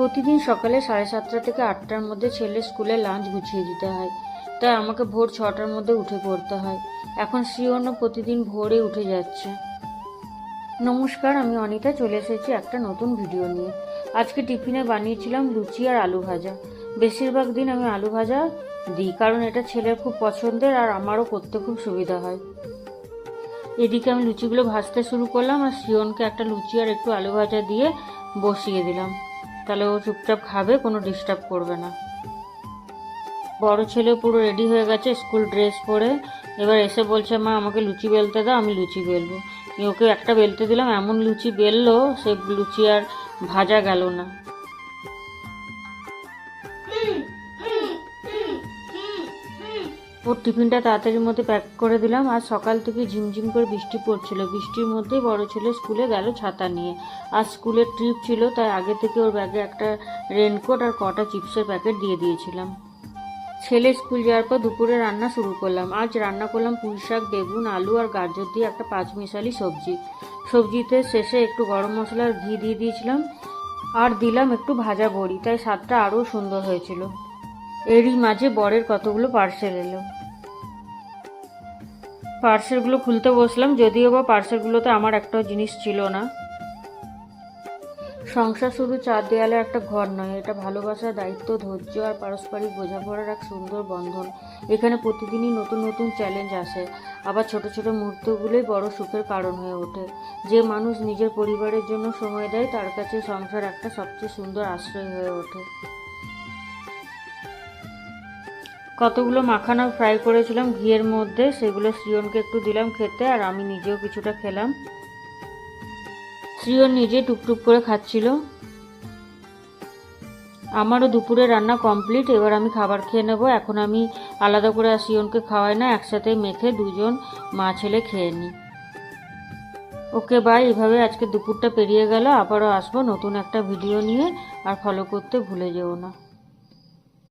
প্রতিদিন সকালে 7:30 থেকে 8টার মধ্যে ছেলের স্কুলে লাঞ্চ গুছিয়ে দিতে হয়, তাই আমাকে ভোর 6টার মধ্যে উঠে পড়তে হয়। এখন শ্রিয়নও প্রতিদিন ভোরে উঠে যাচ্ছে। নমস্কার, আমি অনিতা চলে এসেছি একটা নতুন ভিডিও নিয়ে। আজকে টিফিনে বানিয়েছিলাম লুচি আর আলু ভাজা। বেশিরভাগ দিন আমি আলু ভাজা দিই, কারণ এটা ছেলের খুব পছন্দের আর আমারও করতে খুব সুবিধা হয়। এদিকে আমি লুচিগুলো ভাজতে শুরু করলাম আর শ্রিয়নকে একটা লুচি আর একটু আলু ভাজা দিয়ে বসিয়ে দিলাম, তাহলে ও চুপচাপ খাবে, কোনো ডিস্টার্ব করবে না। বড় ছেলে পুরো রেডি হয়ে গেছে স্কুল ড্রেস পরে। এবার এসে বলছে, মা আমাকে লুচি বেলতে দাও, আমি লুচি বেলবো। ওকে একটা বেলতে দিলাম, এমন লুচি বেললো, সে লুচি আর ভাজা গেল না। ওর টিফিনটা তাড়াতাড়ির মধ্যে প্যাক করে দিলাম। আজ সকাল থেকে ঝিমঝিম করে বৃষ্টি পড়ছিল, বৃষ্টির মধ্যেই বড় ছেলে স্কুলে গেল ছাতা নিয়ে। আজ স্কুলের ট্রিপ ছিল, তাই আগে থেকে ওর ব্যাগে একটা রেনকোট আর কটা চিপসের প্যাকেট দিয়ে দিয়েছিলাম। ছেলে স্কুল যাওয়ার পর দুপুরে রান্না শুরু করলাম। আজ রান্না করলাম পুঁই শাক, বেগুন, আলু আর গাজর দিয়ে একটা পাঁচমিশালি সবজি। সবজিতে শেষে একটু গরম মশলা আর ঘি দিয়ে দিয়েছিলাম, আর দিলাম একটু ভাজা বড়ি, তাই স্বাদটা আরও সুন্দর হয়েছিল। এরই মাঝে বরের কতগুলো পার্সেল এলো। পার্সেলগুলো খুলতে বসলাম, যদিও বা পার্সেলগুলোতে আমার একটাও জিনিস ছিল না। সংসার শুধু চার দেয়ালে একটা ঘর নয়, এটা ভালোবাসা, দায়িত্ব, ধৈর্য আর পারস্পরিক বোঝাপড়ার এক সুন্দর বন্ধন। এখানে প্রতিদিনই নতুন নতুন চ্যালেঞ্জ আসে, আবার ছোট ছোট মুহূর্তগুলোই বড় সুখের কারণ হয়ে ওঠে। যে মানুষ নিজের পরিবারের জন্য সময় দেয়, তার কাছে সংসার একটা সবচেয়ে সুন্দর আশ্রয় হয়ে ওঠে। কতগুলো মাখানা ফ্রাই করেছিলাম ঘিয়ের মধ্যে, সেগুলো শ্রিয়নকে একটু দিলাম খেতে, আর আমি নিজেও কিছুটা খেলাম। শ্রিয়ন নিজে টুকটুক করে খাচ্ছিল। আমারও দুপুরে রান্না কমপ্লিট, এবার আমি খাবার খেয়ে নেব। এখন আমি আলাদা করে আর শ্রিয়নকে খাওয়াই না, একসাথে মেখে দুজন মা ছেলে খেয়ে নিই। Okay bye. এভাবে আজকে দুপুরটা পেরিয়ে গেল, আবারও আসবো নতুন একটা ভিডিও নিয়ে, আর ফলো করতে ভুলে যেও না।